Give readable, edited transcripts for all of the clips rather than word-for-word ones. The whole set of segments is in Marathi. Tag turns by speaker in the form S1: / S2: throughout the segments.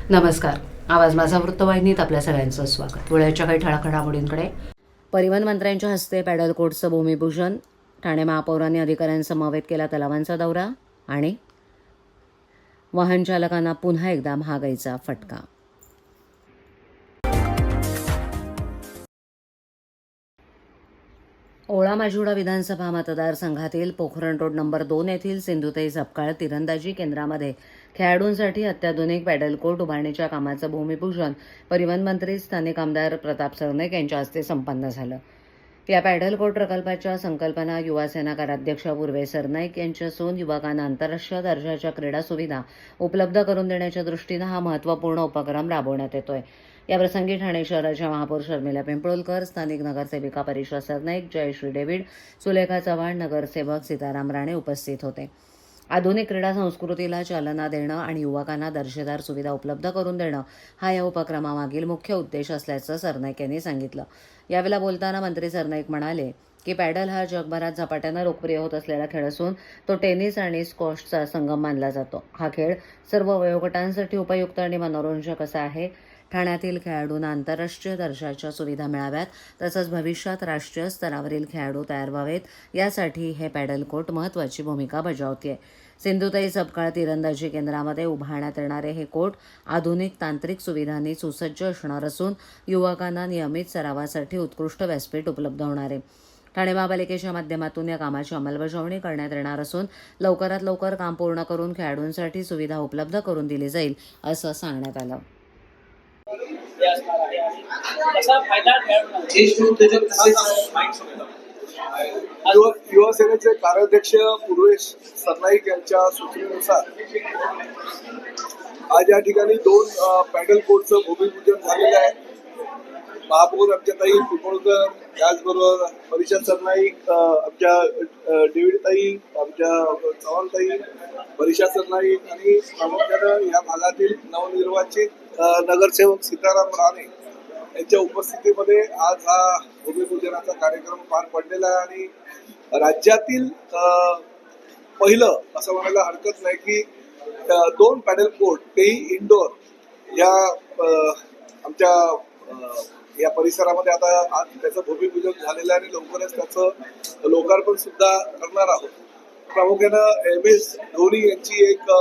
S1: नमस्कार. आवाज माझा वृत्तवाहिनीत आपल्या सगळ्यांचं स्वागत. वेळेच्या काही ठळक घडामोडींकडे. परिवहन मंत्र्यांच्या हस्ते पॅडल कोर्टचं भूमिपूजन. ठाणे महापौरांनी अधिकाऱ्यांसमवेत केला तलावांचा दौरा. आणि वाहन चालकांना पुन्हा एकदा महागाईचा फटका. ओळा माजिवडा विधानसभा मतदारसंघातील पोखरण रोड नंबर 2 येथील सिंधुताई सपकाळ तीरंदाजी केंद्रामध्ये खेळाडूंसाठी अत्याधुनिक पॅडल कोर्ट उभारणीच्या कामाचं भूमिपूजन परिवहन मंत्री स्थानिक आमदार प्रताप सरनाईक यांच्या हस्ते संपन्न झालं. या पॅडल कोर्ट प्रकल्पाच्या संकल्पना युवा सेना कार्याध्यक्ष पूर्वे सरनाईक यांची असून युवकांना आंतरराष्ट्रीय दर्जाच्या क्रीडा सुविधा उपलब्ध करून देण्याच्या दृष्टीनं हा महत्त्वपूर्ण उपक्रम राबवण्यात येतोय. याप्रसंगी ठाणे शहराच्या महापौर शर्मिला पिंपळकर, स्थानिक नगरसेविका परीक्षा सरनाईक, जयश्री डेव्हिड, सुलेखा चव्हाण, नगरसेवक सीताराम राणे उपस्थित होते. आधुनिक क्रीडा संस्कृतीला चालना देणं आणि युवकांना दर्जेदार सुविधा उपलब्ध करून देणं हा या उपक्रमामागील मुख्य उद्देश असल्याचं सरनाईक यांनी सांगितलं. यावेळेला बोलताना मंत्री सरनाईक म्हणाले की पॅडल हा जगभरात झपाट्यानं लोकप्रिय होत असलेला खेळ असून तो टेनिस आणि स्क्वॉशचा संगम मानला जातो. हा खेळ सर्व वयोगटांसाठी उपयुक्त आणि मनोरंजक असा आहे. ठाण्यातील खेळाडूंना आंतरराष्ट्रीय दर्जाच्या सुविधा मिळाव्यात, तसंच भविष्यात राष्ट्रीय स्तरावरील खेळाडू तयार व्हावेत, यासाठी हे पॅडल कोर्ट महत्त्वाची भूमिका बजावते. सिंधुताई सपकाळ तीरंदाजी केंद्रामध्ये उभारण्यात येणारे हे कोर्ट आधुनिक तांत्रिक सुविधांनी सुसज्ज असणार असून युवकांना नियमित सरावासाठी उत्कृष्ट व्यासपीठ उपलब्ध होणार आहे. ठाणे महापालिकेच्या माध्यमातून या कामाची अंमलबजावणी करण्यात येणार असून लवकरात लवकर काम पूर्ण करून खेळाडूंसाठी सुविधा उपलब्ध करून दिली जाईल, असं सांगण्यात आलं.
S2: युवा सेनेचे कार्याध्यक्ष पूर्वे सरनाईक यांच्या सूचनेनुसार आज या ठिकाणी 2 पॅडल कोर्टचं भूमिपूजन झालेलं आहे. महापौर आमच्या ताई पिंपळकर, त्याचबरोबर परीक्षा सरनाईक, आमच्या डेव्हिडताई, आमच्या चव्हाणताई, परीक्षा सरनाईक आणि प्रामुख्यानं या भागातील नवनिर्वाचित नगरसेवक सीताराम राणे यांच्या उपस्थितीमध्ये आज हा भूमिपूजनाचा कार्यक्रम पार पडलेला आहे. आणि राज्यातील पहिलं असं म्हणायला हरकत नाही की 2 पॅडल कोर्ट, तेही इंडोर, या आमच्या या परिसरामध्ये आता आज त्याचं भूमिपूजन झालेलं आहे आणि लवकरच त्याचं लोकार्पण सुद्धा करणार आहोत. प्रामुख्यानं MS धोनी यांची एक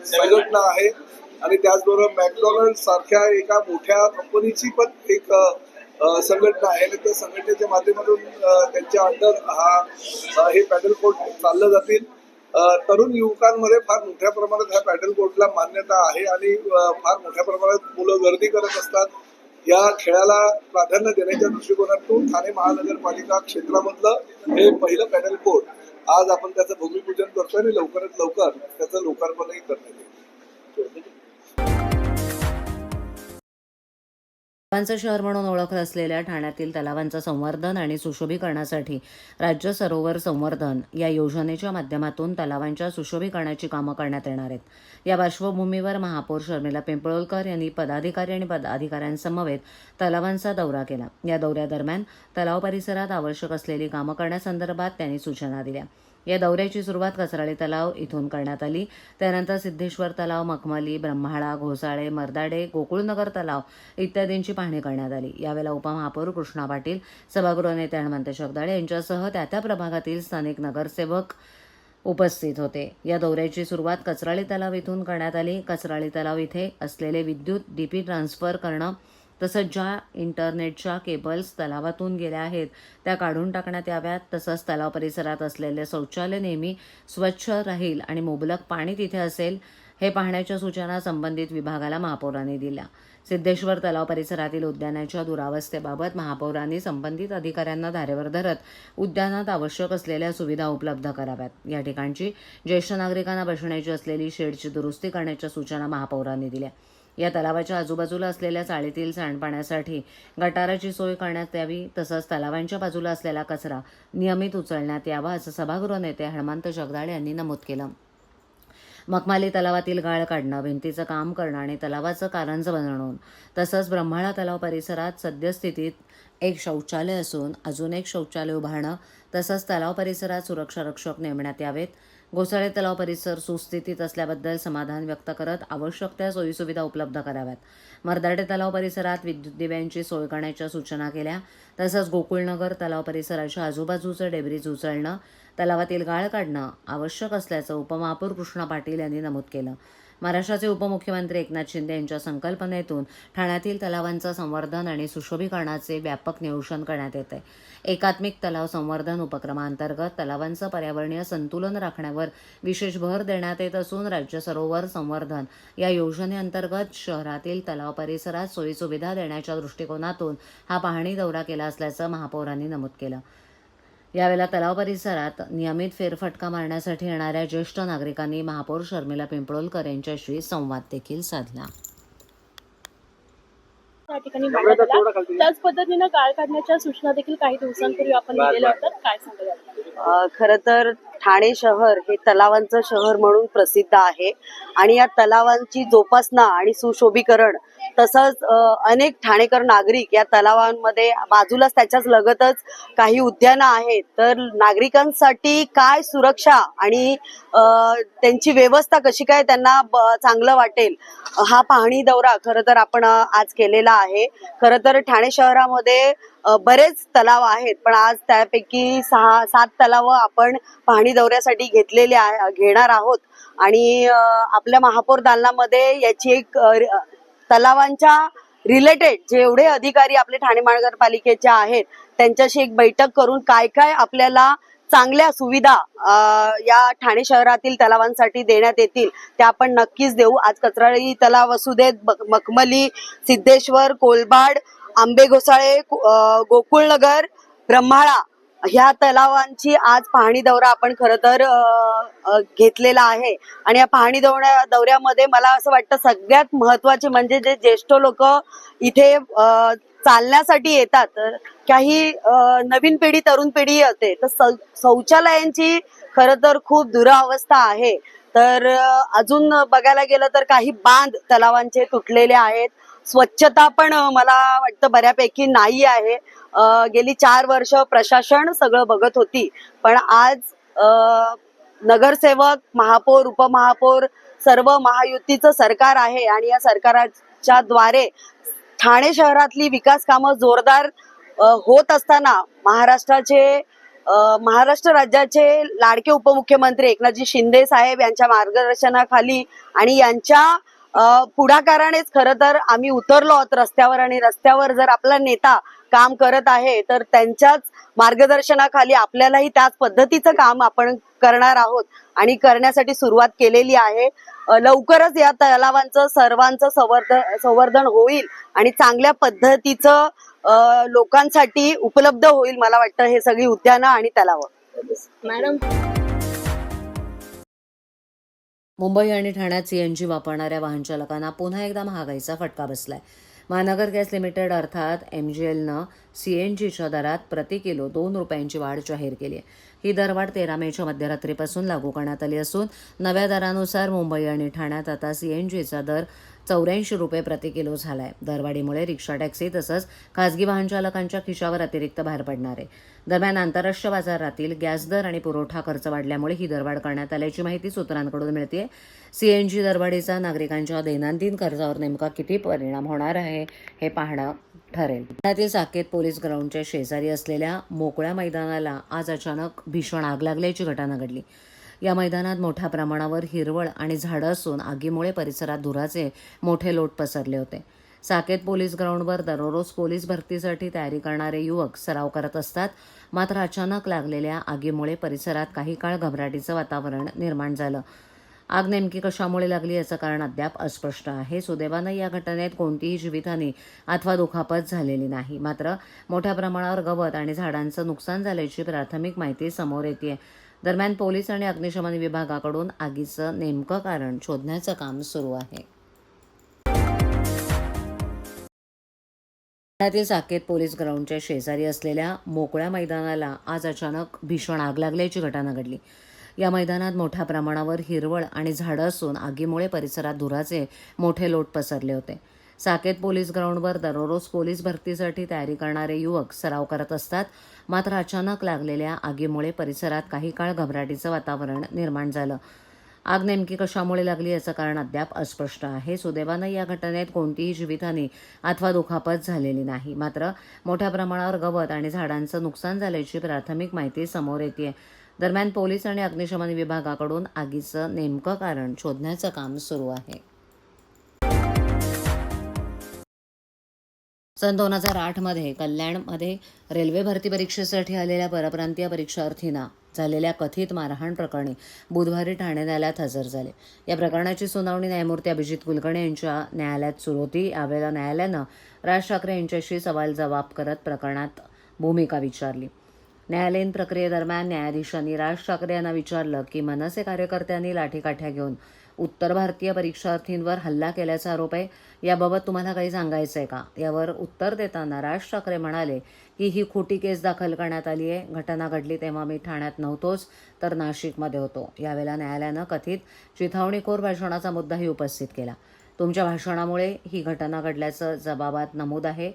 S2: संघटना आहे आणि त्याचबरोबर मॅकडॉनल्ड सारख्या एका मोठ्या कंपनीची पण एक संघटना आहे आणि त्या संघटनेच्या माध्यमातून त्यांच्या अंडर हे पॅडल कोर्ट चाललं जातील. तरुण युवकांमध्ये फार मोठ्या प्रमाणात ह्या पॅडल कोर्टला मान्यता आहे आणि फार मोठ्या प्रमाणात मुलं गर्दी करत असतात. या खेळाला प्राधान्य देण्याच्या दृष्टिकोनातून ठाणे महानगरपालिका क्षेत्रामधलं हे पहिलं पॅडल कोर्ट आज आपण त्याचं भूमिपूजन करतोय आणि लवकरात लवकर त्याचं लोकार्पणही करण्यात येईल.
S1: तलावांचं शहर म्हणून ओळखलं असलेल्या ठाण्यातील तलावांचं संवर्धन आणि सुशोभीकरणासाठी राज्य सरोवर संवर्धन या योजनेच्या माध्यमातून तलावांच्या सुशोभीकरणाची कामं करण्यात येणार आहेत. या पार्श्वभूमीवर महापौर शर्मिला पिंपळकर यांनी पदाधिकारी आणि पदाधिकाऱ्यांसमवेत तलावांचा दौरा केला. या दौऱ्यादरम्यान तलाव परिसरात आवश्यक असलेली कामं करण्यासंदर्भात त्यांनी सूचना दिल्या. या दौऱ्याची सुरुवात कसराळी तलाव इथून करण्यात आली. त्यानंतर सिद्धेश्वर तलाव, मखमली, ब्रह्माळा, घोसाळे, मर्दाडे, गोकुळनगर तलाव इत्यादींची पाहणी करण्यात आली. यावेळेला उपमहापौर कृष्णा पाटील, सभागृह नेते हनुमंत जगदाळे यांच्यासह त्या प्रभागातील स्थानिक नगरसेवक उपस्थित होते. या दौऱ्याची सुरुवात कसराळी तलाव इथून करण्यात आली. कसराळी तलाव इथे असलेले विद्युत DP ट्रान्सफर करणं, तसंच ज्या इंटरनेटच्या केबल्स तलावातून गेल्या आहेत त्या काढून टाकण्यात याव्यात. तसंच तलाव परिसरात असलेले शौचालय नेहमी स्वच्छ राहील आणि मुबलक पाणी तिथे असेल, हे पाहण्याच्या सूचना संबंधित विभागाला महापौरांनी दिल्या. सिद्धेश्वर तलाव परिसरातील उद्यानाच्या दुरावस्थेबाबत महापौरांनी संबंधित अधिकाऱ्यांना धारेवर धरत उद्यानात आवश्यक असलेल्या सुविधा उपलब्ध कराव्यात. या ठिकाणची ज्येष्ठ नागरिकांना बसण्याची असलेली शेडची दुरुस्ती करण्याच्या सूचना महापौरांनी दिल्या. या तलावाच्या आजूबाजूला असलेल्या चाळीतील सांडपाण्यासाठी गटाराची सोय करण्यात यावी. तसंच तलावांच्या बाजूला असलेला कचरा नियमित उचलण्यात यावा, असं सभागृह नेते हनुमंत जगदाळे यांनी नमूद केलं. मखमाली तलावातील गाळ काढणं, भिंतीचं काम करणं आणि तलावाचं कारंज बनवणं, तसंच ब्रह्माळा तलाव परिसरात सद्यस्थितीत एक शौचालय असून अजून एक शौचालय उभारणं, तसंच तलाव परिसरात सुरक्षा रक्षक नेमण्यात यावेत. घोसाळे तलाव परिसर सुस्थितीत असल्याबद्दल समाधान व्यक्त करत आवश्यक त्या सोयीसुविधा उपलब्ध कराव्यात. मर्दाडे तलाव परिसरात विद्युत दिव्यांची सोय करण्याच्या सूचना केल्या. तसंच गोकुळनगर तलाव परिसराच्या आजूबाजूचं डेब्रिज उचलणं, तलावातील गाळ काढणं आवश्यक असल्याचं उपमहापौर कृष्णा पाटील यांनी नमूद केलं. महाराष्ट्राचे उपमुख्यमंत्री एकनाथ शिंदे यांच्या संकल्पनेतून ठाण्यातील तलावांचं संवर्धन आणि सुशोभीकरणाचे व्यापक नियोजन करण्यात येते. एकात्मिक तलाव संवर्धन उपक्रमांतर्गत तलावांचं पर्यावरणीय संतुलन राखण्यावर विशेष भर देण्यात येत असून राज्य सरोवर संवर्धन या योजनेअंतर्गत शहरातील तलाव परिसरात सोयीसुविधा देण्याच्या दृष्टिकोनातून हा पाहणी दौरा केला असल्याचं महापौरांनी नमूद केलं. यावेळेला तलाव परिसरात नियमित फेरफटका मारण्यासाठी येणाऱ्या ज्येष्ठ नागरिकांनी महापौर शर्मिला पिंपळोलकर यांच्याशी संवाद देखील साधला.
S3: त्या ठिकाणी मांडण्यात आला. त्याच पद्धतीनं गाळ काढण्याच्या सूचना देखील काही दिवसांपूर्वी आपण दिलेल्या होत्या. काय सांगाल?
S4: खरं तर ठाणे शहर हे तलावांचं शहर म्हणून प्रसिद्ध आहे आणि या तलावांची जोपासना आणि सुशोभीकरण तसंच अनेक ठाणेकर नागरिक या तलावांमध्ये बाजूलाच त्याच्याच लगतच काही उद्यानं आहेत. तर नागरिकांसाठी काय सुरक्षा आणि त्यांची व्यवस्था कशी काय त्यांना चांगलं वाटेल हा पाहणी दौरा खरं तर आपण आज केलेला आहे. खरं तर ठाणे शहरामध्ये बरेच तलाव आहेत पण आज त्यापैकी 6-7 तलाव आपण पाहणी दौऱ्यासाठी घेणार आहोत आणि आपल्या महापौर दालनामध्ये याची एक तलावांच्या रिलेटेड जेवढे अधिकारी आपले ठाणे महानगरपालिकेचे आहेत त्यांच्याशी एक बैठक करून काय काय आपल्याला चांगल्या सुविधा या ठाणे शहरातील तलावांसाठी देण्यात येतील त्या आपण नक्कीच देऊ. आज कचराळी तलाव असू देत, मखमली, सिद्धेश्वर, कोलबाड, आंबे घोसाळे, गोकुळनगर, ब्रह्माळा ह्या तलावांची आज पाहणी दौरा आपण खरं तर घेतलेला आहे. आणि या पाहणी दौऱ्यामध्ये मला असं वाटतं सगळ्यात महत्वाचे म्हणजे जे ज्येष्ठ लोक इथे चालण्यासाठी येतात, काही नवीन पिढी तरुण पिढी असते तर शौचालयांची खरं तर खूप दुरावस्था आहे. तर अजून बघायला गेलं तर काही बांध तलावांचे तुटलेले आहेत. स्वच्छता पण मला वाटतं बऱ्यापैकी नाही आहे. गेली 4 वर्ष प्रशासन सगळं बघत होती पण आज नगरसेवक, महापौर, उपमहापौर सर्व महायुतीचं सरकार आहे आणि या सरकारच्या द्वारे ठाणे शहरातली विकास कामं जोरदार होत असताना महाराष्ट्र राज्याचे लाडके उपमुख्यमंत्री एकनाथजी शिंदे साहेब यांच्या मार्गदर्शनाखाली आणि यांच्या पुढाकारानेच खरं तर आम्ही उतरलो आहोत रस्त्यावर आणि रस्त्यावर जर आपला नेता काम करत आहे तर त्यांच्याच मार्गदर्शनाखाली आपल्यालाही त्याच पद्धतीचं काम आपण करणार आहोत आणि करण्यासाठी सुरुवात केलेली आहे. लवकरच या तलावांचं सर्वांचं संवर्धन होईल आणि चांगल्या पद्धतीचं लोकांसाठी उपलब्ध होईल. मला वाटतं हे सगळी उद्यानं आणि तलाव.
S3: मॅडम,
S1: मुंबई आणि ठाण्यात सीएनजी वापरणाऱ्या वाहन चालकांना पुन्हा एकदा महागाईचा फटका बसलाय. महानगर गॅस लिमिटेड अर्थात MGLनं सीएनजीच्या दरात प्रति किलो 2 रुपयांची वाढ जाहीर केली आहे. ही दरवाढ 13 मेच्या मध्यरात्रीपासून लागू करण्यात आली असून नव्या दरानुसार मुंबई आणि ठाण्यात आता सीएनजीचा दर 84 रुपये प्रति किलो झाला आहे. दरवाढीमुळे रिक्षा, टॅक्सी तसंच खासगी वाहन चालकांच्या खिशावर अतिरिक्त भार पडणार आहे. दरम्यान आंतरराष्ट्रीय बाजारातील गॅस दर आणि पुरवठा खर्च वाढल्यामुळे ही दरवाढ करण्यात आल्याची माहिती सूत्रांकडून मिळते. सीएनजी दरवाढीचा नागरिकांच्या दैनंदिन खर्चावर नेमका किती परिणाम होणार आहे हे पाहणं ठरेल. पुण्यातील साकेत पोलीस ग्राउंडच्या शेजारी असलेल्या मोकळ्या मैदानाला आज अचानक भीषण आग लागल्याची घटना घडली. या मैदानात मोठ्या प्रमाणावर हिरवळ आणि झाडं असून आगीमुळे परिसरात धुराचे मोठे लोट पसरले होते. साकेत पोलीस ग्राउंडवर दररोज पोलीस भरतीसाठी तयारी करणारे युवक सराव करत असतात. मात्र अचानक लागलेल्या आगीमुळे परिसरात काही काळ घबराटीचं वातावरण निर्माण झालं. आग नेमकी कशामुळे लागली याचं कारण अद्याप अस्पष्ट आहे. सुदैवानं या घटनेत कोणतीही जीवितहानी अथवा दुखापत झालेली नाही. मात्र मोठ्या प्रमाणावर गवत आणि झाडांचं नुकसान झाल्याची प्राथमिक माहिती समोर येते. दरम्यान पोलीस आणि अग्निशमन विभागाकडून आगीचं नेमकं कारण शोधण्याचं काम सुरू आहे. पुण्यातील साकेत पोलीस ग्राउंडच्या शेजारी असलेल्या मोकळ्या मैदानाला आज अचानक भीषण आग लागल्याची घटना घडली. या मैदानात मोठ्या प्रमाणावर हिरवळ आणि झाडं असून आगीमुळे परिसरात धुराचे मोठे लोट पसरले होते. साकेत पोलीस ग्राउंडवर दररोज पोलीस भरतीसाठी तयारी करणारे युवक सराव करत असतात. मात्र अचानक लागलेल्या आगीमुळे परिसरात काही काळ घबराटीचं वातावरण निर्माण झालं. आग नेमकी कशामुळे लागली याचं कारण अद्याप अस्पष्ट आहे. सुदैवानं या घटनेत कोणतीही जीवितहानी अथवा दुखापत झालेली नाही. मात्र मोठ्या प्रमाणावर गवत आणि झाडांचं नुकसान झाल्याची प्राथमिक माहिती समोर येते. दरम्यान पोलीस आणि अग्निशमन विभागाकडून आगीचं नेमकं कारण शोधण्याचं काम सुरू आहे. सन 2008मध्ये कल्याणमध्ये रेल्वे भरती परीक्षेसाठी आलेल्या परप्रांतीय परीक्षार्थींना झालेल्या कथित मारहाण प्रकरणी बुधवारी ठाणे न्यायालयात हजर झाले. या प्रकरणाची सुनावणी न्यायमूर्ती अभिजित कुलकर्णी यांच्या न्यायालयात सुरू होती. यावेळेला न्यायालयानं राज ठाकरे यांच्याशी सवाल जबाब करत प्रकरणात भूमिका विचारली. न्यायालयीन प्रक्रियेदरम्यान न्यायाधीशांनी राज ठाकरे यांना विचारलं की मनसे कार्यकर्त्यांनी लाठीकाठ्या घेऊन उत्तर भारतीय परीक्षार्थींवर हल्ला केल्याचा आरोप आहे. याबाबत तुम्हाला काही सांगायचं आहे का? यावर उत्तर देताना राज ठाकरे म्हणाले की ही खोटी केस दाखल करण्यात आली आहे. घटना घडली तेव्हा मी ठाण्यात नव्हतोच तर नाशिकमध्ये होतो. यावेळेला न्यायालयानं कथित चिथावणीखोर भाषणाचा मुद्दाही उपस्थित केला. तुमच्या भाषणामुळे ही घटना घडल्याचं जबाबात नमूद आहे.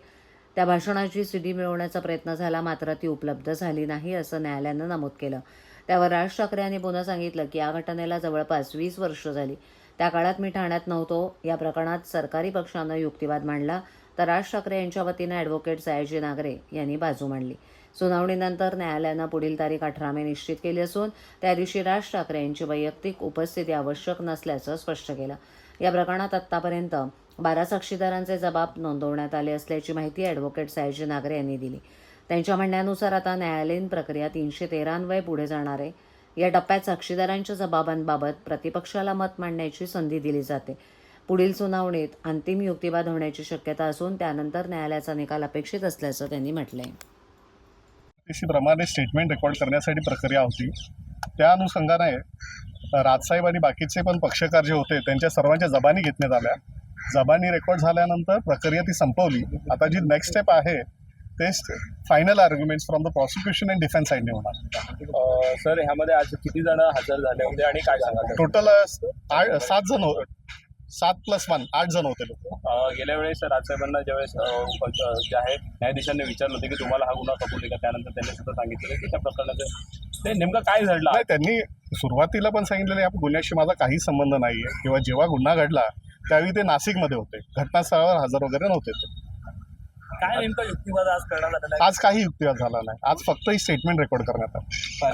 S1: त्या भाषणाची सीडी मिळवण्याचा प्रयत्न झाला मात्र ती उपलब्ध झाली नाही असं न्यायालयानं नमूद केलं. त्यावर राज ठाकरे यांनी पुन्हा सांगितलं की या घटनेला जवळपास 20 वर्ष झाली. त्या काळात मी ठाण्यात नव्हतो. या प्रकरणात सरकारी पक्षानं युक्तिवाद मांडला तर राज ठाकरे यांच्या वतीनं ॲडव्होकेट सयाजी नागरे यांनी बाजू मांडली. सुनावणीनंतर न्यायालयानं पुढील तारीख 18 मे निश्चित केली असून त्या दिवशी राज ठाकरे यांची वैयक्तिक उपस्थिती आवश्यक नसल्याचं स्पष्ट केलं. या प्रकरणात आत्तापर्यंत 12 साक्षीदारांचे जबाब नोंदवण्यात आले असल्याची माहिती ॲडव्होकेट सयाजी नागरे यांनी दिली. त्यांच्या म्हणण्यानुसार आता न्यायालयीन प्रक्रिया 313 अन्वये पुढे जाणार आहे. या टप्प्यात साक्षीदारांच्या जबाबांबाबत प्रतिपक्षाला मत मांडण्याची संधी दिली जाते. पुढील सुनावणीत अंतिम युक्तिवाद होण्याची शक्यता असून त्यानंतर न्यायालयाचा निकाल अपेक्षित असल्याचं त्यांनी म्हटलंय.
S5: प्रमाणे स्टेटमेंट रेकॉर्ड करण्यासाठी प्रक्रिया होती. त्या अनुषंगाने राजसाहेब आणि बाकीचे पण पक्षकार जे होते त्यांच्या सर्वांच्या जबानी घेतण्यात आल्या. जबानी रेकॉर्ड झाल्यानंतर प्रक्रिया ती संपवली. आता जी नेक्स्ट स्टेप आहे ते final arguments from the prosecution and defence साईडने होणार.
S6: सर ह्यामध्ये आज किती जण हजर झाले होते आणि काय सांगाल?
S5: टोटल 7 जण 7+1 8 जण होते लोक.
S6: गेल्या वेळेस राजसाहेबांना ज्यावेळेस जे आहे न्यायाधीशांनी विचारलं होतं की तुम्हाला हा गुन्हा कबूल आहे का, त्यानंतर त्यांनी सुद्धा सांगितलं की त्या प्रकरणाचं ते नेमकं काय घडलं.
S5: नाही, त्यांनी सुरुवातीला पण सांगितलेलं या गुन्ह्याशी माझा काही संबंध नाही आहे किंवा जेव्हा गुन्हा घडला त्यावेळी ते नाशिकमध्ये होते. घटनास्थळावर हजर वगैरे नव्हते ते.
S6: काय नेमकं युक्तिवाद आज करण्यात आलेला
S5: आज काही युक्तिवाद झाला नाही. आज फक्त ही स्टेटमेंट रेकॉर्ड करण्यात आलं.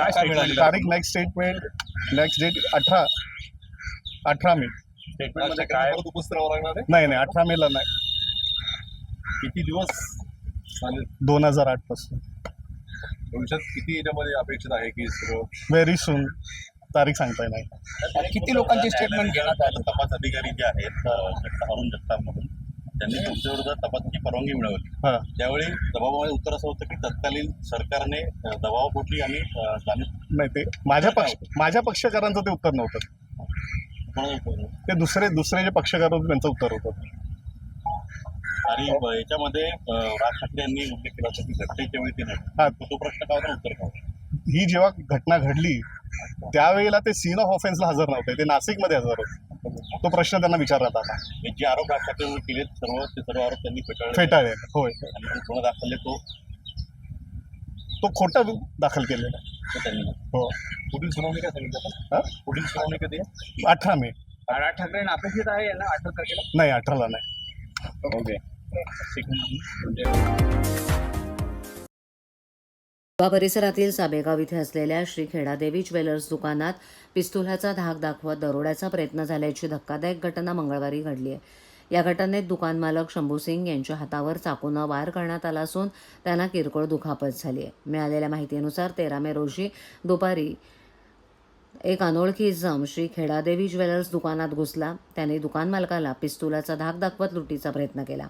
S6: आहे?
S5: तारीख नेक्स्ट स्टेटमेंट नेक्स्ट डेट 18 मे.
S6: स्टेटमेंटमध्ये काय
S2: उपस्थित राहावं लागणार आहे.
S5: नाही 18 मेला नाही,
S2: किती दिवस चालेल?
S5: 2008 पासून.
S2: भविष्यात किती याच्यामध्ये अपेक्षित आहे की सगळं
S5: व्हेरी सून. तारीख सांगता नाही.
S6: किती लोकांचे स्टेटमेंट घेण्यात आलं?
S7: तपास अधिकारी जे आहेत अरुण जगतापमधून त्यांनी तुमच्या विरोधात तपासाची परवानगी मिळवली.
S5: हां,
S7: त्यावेळी दबावामध्ये उत्तर असं होतं की तत्कालीन सरकारने दबावापोटी आणि
S5: नाही ते माझ्या पक्षकारांचं ते उत्तर नव्हतं. ते दुसरे जे पक्षकार होते त्यांचं उत्तर होतं.
S7: आणि याच्यामध्ये राज ठाकरे यांनी उल्लेख केला होता की घटनेच्या वेळी ते नाही.
S5: हां,
S7: तो प्रश्न काय होता, उत्तर काय होतं?
S5: ही जेव्हा घटना घडली त्यावेळेला ते सीन ऑफ ऑफेन्सला हजर नव्हते. ते नाशिकमध्ये हजर होते. तो प्रश्न त्यांना विचारण्यात आला.
S7: हे जे आरोप राज ठाकरे केले ते सर्व आरोप त्यांनी
S5: फेटाळले. होय,
S7: आणि जो गुन्हा दाखल
S5: तो खोटा दाखल केलेला आहे.
S7: तो त्यांनी.
S5: हो.
S7: पुढील सुनावणी काय सांगितलं?
S5: हां,
S7: पुढील सुनावणी कधी आहे?
S5: 18 मे.
S6: राज ठाकरेंना अपेक्षित आहे यांना 18 तारखेला?
S5: नाही, 18ला नाही.
S6: ओके.
S1: परिसरातील साबेगाव इथे असलेल्या श्री खेडादेवी ज्वेलर्स दुकानात पिस्तुलाचा धाक दाखवत दरोड्याचा प्रयत्न झाल्याची धक्कादायक घटना मंगळवारी घडली आहे. या घटनेत दुकान मालक शंभू सिंग यांच्या हातावर चाकूनं वार करण्यात आला असून त्यांना किरकोळ दुखापत झाली आहे. मिळालेल्या माहितीनुसार 13 मे रोजी दुपारी एक अनोळखी इसम श्री खेडादेवी ज्वेलर्स दुकानात घुसला. त्याने दुकान मालकाला पिस्तुलाचा धाक दाखवत लुटीचा प्रयत्न केला.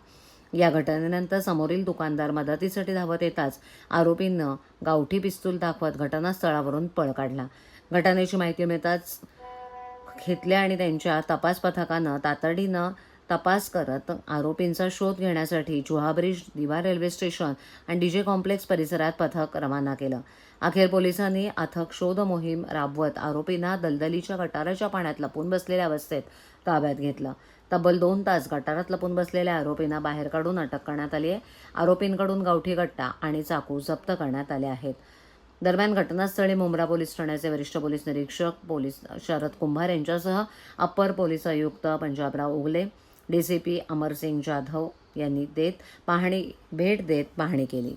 S1: या घटनेनंतर समोरील दुकानदार मदतीसाठी धावत येताच आरोपींनं गावठी पिस्तूल दाखवत घटनास्थळावरून पळ काढला. घटनेची माहिती मिळताच खेतल्या आणि त्यांच्या तपास पथकानं तातडीनं तपास करत आरोपींचा शोध घेण्यासाठी जुहा ब्रिज, दिवा रेल्वे स्टेशन आणि डीजे कॉम्प्लेक्स परिसरात पथक रवाना केलं. अखेर पोलिसांनी अथक शोध मोहीम राबवत आरोपींना दलदलीच्या गटाराच्या पाण्यात लपून बसलेल्या अवस्थेत ताब्यात घेतलं. तब्बल 2 तास गटारात लपून बसलेल्या आरोपींना बाहेर काढून अटक करण्यात आली आहे. आरोपींकडून गावठी कट्टा आणि चाकू जप्त करण्यात आले आहेत. दरम्यान घटनास्थळी मुंब्रा पोलीस ठाण्याचे वरिष्ठ पोलीस निरीक्षक पोलीस शरद कुंभार यांच्यासह अप्पर पोलीस आयुक्त पंजाबराव उगले, डीसीपी अमरसिंग जाधव यांनी भेट देत पाहणी केली.